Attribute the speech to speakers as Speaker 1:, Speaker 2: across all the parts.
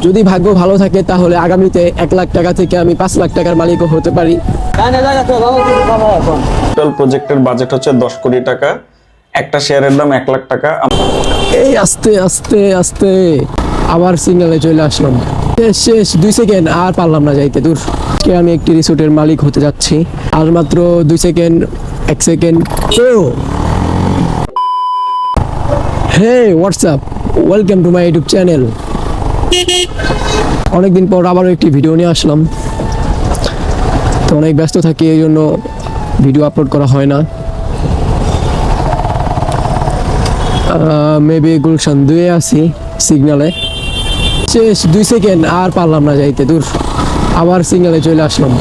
Speaker 1: যদি ভাগ্য ভালো থাকে তাহলে আগামীতে 1 লাখ টাকা থেকে আমি 5 লাখ টাকার মালিকও হতে পারি।
Speaker 2: টোটাল প্রজেক্টের বাজেট হচ্ছে 10 কোটি টাকা। একটা শেয়ারের দাম 1 লাখ টাকা।
Speaker 1: এই আস্তে আস্তে আস্তে আবার সিগন্যালে চলে আসলাম। শেষ 2 সেকেন্ড, আর পারলাম না যাইতে। দূর, আজকে আমি একটি রিসোর্টের মালিক হতে যাচ্ছি। আর মাত্র 2 second, 1 second. Hey WhatsApp, welcome to my YouTube channel. অনেকদিন পর আবারও একটি ভিডিও নিয়ে আসলাম। তো অনেক ব্যস্ত থাকি, এই জন্য ভিডিও আপলোড করা হয় না। মেবি গুলশান 2-এ আছি সিগন্যালে। শেষ 2 সেকেন্ড, আর পারলাম না যাইতে। দূর, আবার সিগন্যালে চলে আসলাম।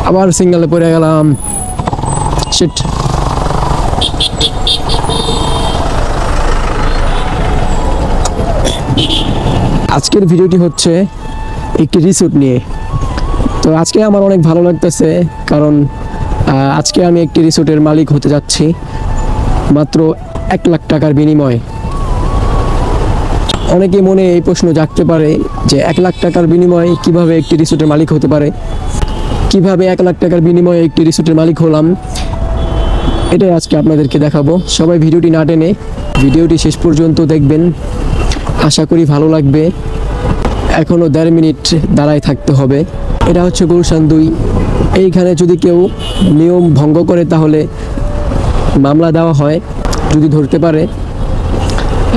Speaker 1: আবার সিগন্যালে পড়ে গেলাম। শিট। আজকের ভিডিওটি হচ্ছে একটি রিসোর্ট নিয়ে। তো আজকে আমার অনেক ভালো লাগতেছে, কারণ আজকে আমি একটি রিসোর্টের মালিক হতে যাচ্ছি মাত্র 1 লাখ টাকার বিনিময়ে। অনেকে মনে এই প্রশ্ন জাগতে পারে যে 1 লাখ টাকার বিনিময়ে কিভাবে একটি রিসোর্টের মালিক হতে পারে, কিভাবে 1 লাখ টাকার বিনিময়ে একটি রিসোর্টের মালিক হলাম। এটাই আজকে আপনাদেরকে দেখাবো। সবাই ভিডিওটি না টেনে ভিডিওটি শেষ পর্যন্ত দেখবেন, আশা করি ভালো লাগবে। এখনও 1.5 মিনিট দাঁড়ায় থাকতে হবে। এটা হচ্ছে গুলশান 2। এইখানে যদি কেউ নিয়ম ভঙ্গ করে তাহলে মামলা দেওয়া হয়, যদি ধরতে পারে।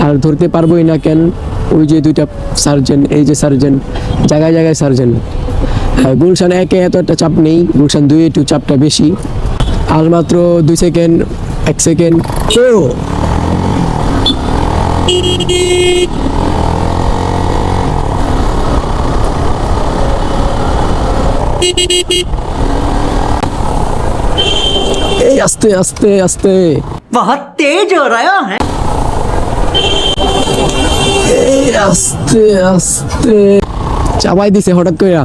Speaker 1: আর ধরতে পারবোই না কেন, ওই যে 2টা সার্জেন্ট, এই যে সার্জেন্ট, জায়গায় জায়গায় সার্জেন্ট। গুলশান 1-এ এত একটা চাপ নেই, গুলশান 2-এ একটু চাপটা বেশি। আর মাত্র 2 সেকেন্ড, 1 সেকেন্ড। এই আস্তে আস্তে আস্তে,
Speaker 3: बहुत तेज हो रहा है।
Speaker 1: এই আস্তে আস্তে চাপাই দিছে হঠাৎ কইরা।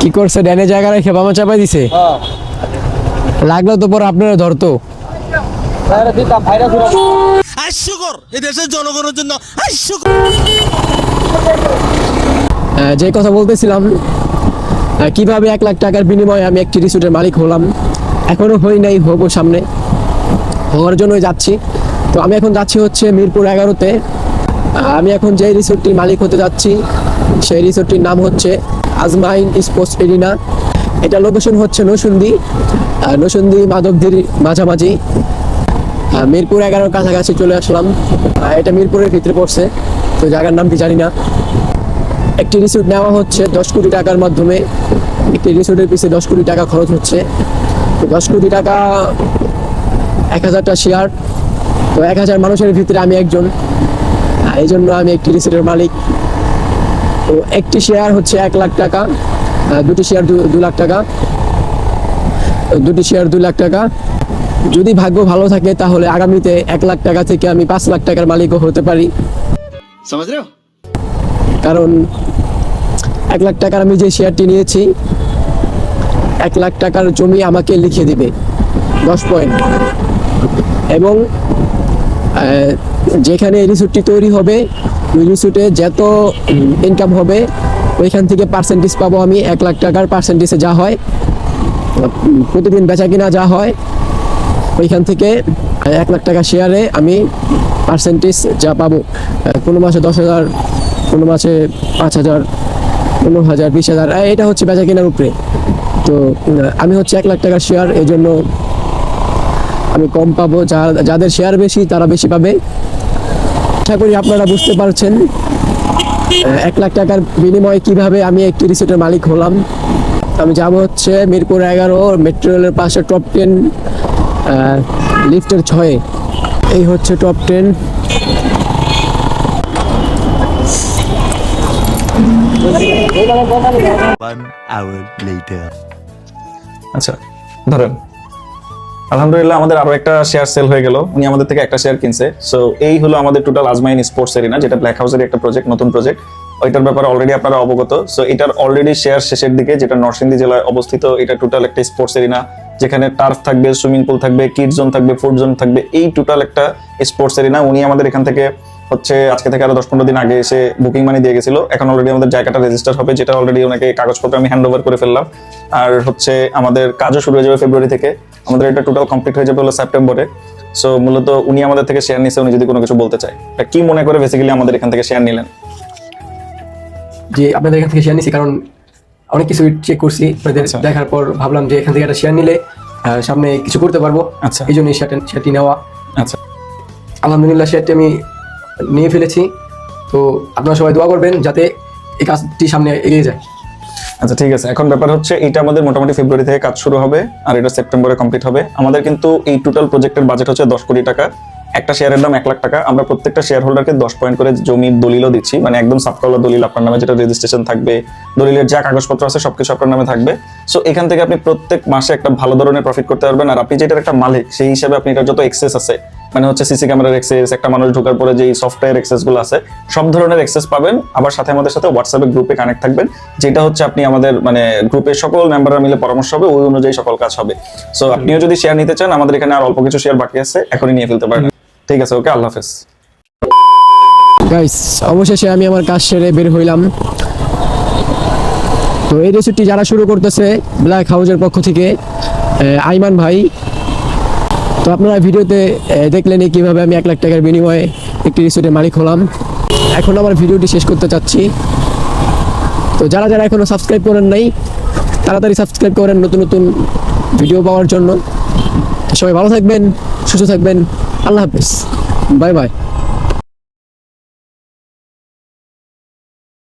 Speaker 1: কি করছে, ডানে জায়গা রেখে বামা চাপাই দিছে। লাগলো তো পরে আপনারা ধরতো।
Speaker 4: হাস্যকর, এই দেশের জনগণের জন্য হাস্যকর।
Speaker 1: যে কথা বলতেছিলাম, কিভাবে 1 লাখ টাকার বিনিময়ে আমি একটি রিসোর্টের মালিক হলাম। এখনো হই নাই, হবো সামনে, হওয়ার জন্যই যাচ্ছি। তো আমি এখন যাচ্ছি হচ্ছে মিরপুর 11-তে। আমি এখন যে রিসোর্টটির মালিক হতে যাচ্ছি সেই রিসোর্টটির নাম হচ্ছে আজমাইন স্পোর্টস এরিনা। এটা লোকেশন হচ্ছে নরসিংদী মাধবদীর মাঝামাঝি। মিরপুর 11-র কাছাকাছি চলে আসলাম। এটা মিরপুরের ভিতরে পড়ছে, তো জায়গার নাম কি জানি না। একটি রিসোর্ট নেওয়া হচ্ছে 10 কোটি টাকার মাধ্যমে। একটি রিসোর্টের পিছিয়ে 10 কোটি টাকা খরচ হচ্ছে। তো 10 কোটি টাকা 1000টা শেয়ার, তো 1000 মানুষের ভিতরে আমি একজন। এই জন্য আমি একটি রিসোর্টের মালিক। তো একটি শেয়ার হচ্ছে 1 লাখ টাকা, 2টি শেয়ার 2 লাখ টাকা, 2টি শেয়ার 2 লাখ টাকা। যদি ভাগ্য ভালো থাকে তাহলে আগামীতে 1 লাখ টাকা থেকে আমি 5 লাখ টাকার মালিকও হতে পারি। কারণ 1 লাখ টাকার আমি যে শেয়ারটি নিয়েছি, 1 লাখ টাকার জমি আমাকে লিখে দিবে 10 পয়েন্ট। এবং যেখানে এই রিসোর্টটি তৈরি হবে, ওই রিসোর্টে যত ইনকাম হবে ওইখান থেকে পার্সেন্টেজ পাবো আমি। 1 লাখ টাকার পার্সেন্টেজে যা হয়, প্রতিদিন বেচা কিনা যা হয়, ওইখান থেকে 1 লাখ টাকা শেয়ারে আমি পার্সেন্টেজ যা পাবো, কোনো মাসে 10,000, কোনো মাসে 5,000, 15,000, 20,000, এটা হচ্ছে বেচা কেনার উপরে। তো আমি হচ্ছে 1 লাখ টাকার শেয়ার, এই জন্য আমি কম পাবো। যাদের শেয়ার বেশি তারা বেশি পাবে। আশা করি আপনারা বুঝতে পারছেন 1 লাখ টাকার বিনিময়ে কিভাবে আমি একটি রিসোর্টের মালিক হলাম। আমি যাব হচ্ছে মিরপুর 11 মেট্রো রেলের পাশে টপ 10 লিফটের 6-এ। এই হচ্ছে টপ 10।
Speaker 4: One hour later.
Speaker 2: আচ্ছা ধরেন আলহামদুলিল্লাহ আমাদের আরো একটা শেয়ার সেল হয়ে গেল, উনি আমাদের থেকে একটা শেয়ার কিনছে। সো এই হলো আমাদের টোটাল আজমাইন স্পোর্টস এরিনা, যেটা ব্ল্যাক হাউসের একটা প্রজেক্ট, নতুন প্রজেক্ট। ওইটার ব্যাপারে অলরেডি আপনারা অবগত। সো এটার অলরেডি শেয়ার শেষের দিকে, যেটা নরসিংদী জেলায় অবস্থিত। এটা টোটাল একটা স্পোর্টস এরিনা, যেখানে টার্ফ থাকবে, সুইমিং পুল থাকবে, কিড জোন থাকবে, ফুড জোন থাকবে। এই টোটাল একটা স্পোর্টস এরিনা। উনি আমাদের এখান থেকে হচ্ছে আজকে থেকে আরো 10-15 দিন আগে এসে বুকিং মানি দিয়ে গেছিল। এখন অলরেডি আমাদের জায়গাটা রেজিস্টার হবে, যেটা অলরেডি ওনাকে কাগজপত্র আমি হ্যান্ড ওভার করে ফেললাম। আর হচ্ছে আমাদের কাজও শুরু হয়ে যাবে ফেব্রুয়ারি থেকে। আমাদের এটা টোটাল কমপ্লিট হয়ে যাবে হলো সেপ্টেম্বরে। সো মূলত উনি আমাদের থেকে শেয়ার নিছে, উনি যদি কোনো কিছু বলতে চায়, তা কি মনে করে বেসিক্যালি আমাদের এখান থেকে শেয়ার নিলেন?
Speaker 1: যে আপনাদের এখান থেকে শেয়ার নিছি, কারণ অনেক কিছু চেক করছি আপনাদের
Speaker 2: আচ্ছা।
Speaker 1: দেখার পর ভাবলাম যে এখান থেকে একটা শেয়ার নিলে সামনে কিছু করতে পারবো।
Speaker 2: আচ্ছা।
Speaker 1: এই জন্য শেয়ারটি নেওয়া।
Speaker 2: আচ্ছা,
Speaker 1: আলহামদুলিল্লাহ শেয়ারটি আমি নিয়ে ফেলেছি। তো আপনারা সবাই দোয়া করবেন যাতে এই কাজটি সামনে এগিয়ে যায়।
Speaker 2: আচ্ছা ঠিক আছে। এখন ব্যাপার হচ্ছে এটা আমাদের মোটামুটি ফেব্রুয়ারি থেকে কাজ শুরু হবে, আর এটা সেপ্টেম্বরে কমপ্লিট হবে। আমাদের কিন্তু এই টোটাল প্রজেক্টের বাজেট হচ্ছে 10 কোটি টাকা। একটা শেয়ারের দাম 1 লাখ টাকা। আমরা প্রত্যেকটা শেয়ার হোল্ডারকে 10 পয়েন্ট করে জমির দলিলও দিচ্ছি, মানে একদম সাবকাওলা দলিল আপনার নামে, যেটা রেজিস্ট্রেশন থাকবে, দলিলের যা কাগজপত্র আছে সবকিছু আপনার নামে থাকবে। সো এখান থেকে আপনি প্রত্যেক মাসে একটা ভালো ধরনের প্রফিট করতে পারবেন। আর আপনি যেটার একটা মালিক, সেই হিসাবে আপনি এটার যত এক্সেস আছে, মানে হচ্ছে সিসি ক্যামেরার এক্সেস, একটা মানুষ ঢোকার পরে যে সফটওয়্যার এক্সেস গুলো আছে, সব ধরনের এক্সেস পাবেন। আবার সাথে আমাদের সাথে হোয়াটসঅ্যাপে গ্রুপে কানেক্ট থাকবেন, যেটা হচ্ছে আপনি আমাদের মানে গ্রুপের সকল মেম্বাররা মিলে পরামর্শ হবে, ওই অনুযায়ী সকল কাজ হবে। সো আপনিও যদি শেয়ার নিতে চান, আমাদের এখানে আর অল্প কিছু শেয়ার বাকি আছে, এখনই নিয়ে ফেলতে পারেন। ঠিক আছে, ওকে, আল্লাহ হাফেজ।
Speaker 1: গাইস, অবশেষে আমি আমার কাজ সেরে বের হইলাম। তো এই রেসিপিটি যারা শুরু করতেছে ব্ল্যাক হাউসের পক্ষ থেকে আইমান ভাই। তো আপনারা ভিডিওতে দেখলেন কিভাবে আমি 1 লাখ টাকার বিনিময়ে একটি রিসোর্টের মালিক হলাম। এখন আমার ভিডিওটি শেষ করতে চাচ্ছি। তো যারা যারা এখনো সাবস্ক্রাইব করেন নাই, তাড়াতাড়ি সাবস্ক্রাইব করেন নতুন নতুন ভিডিও পাওয়ার জন্য। সবাই ভালো থাকবেন, সুস্থ থাকবেন। আল্লাহ হাফেজ, বাই বাই।